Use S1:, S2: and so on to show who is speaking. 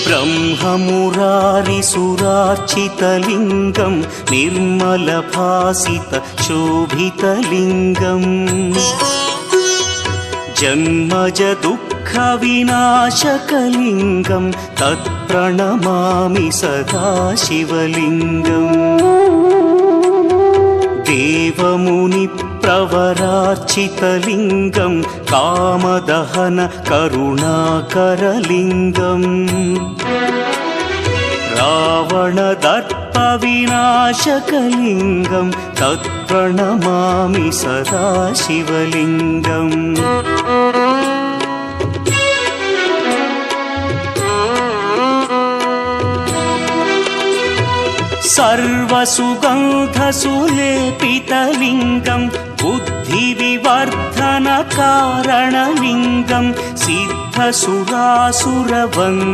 S1: ब्रह्ममुरारिसुरार्चितलिङ्गं निर्मलभासितशोभितलिङ्गम् जन्मजदुःखविनाशकलिङ्गं तत्प्रणमामि सदा शिवलिङ्गम् देवमुनिप्रवरार्चितलिङ्गं कामदहन करुणाकरलिङ्गम् रावणदर्पविनाशकलिङ्गं तत्प्रणमामि सदा शिवलिङ्गम् सर्वसुगन्धसुलेपितलिङ्गं बुद्धिविवर्धनकारणलिङ्गं सिद्धसुरासुरवन्द्यं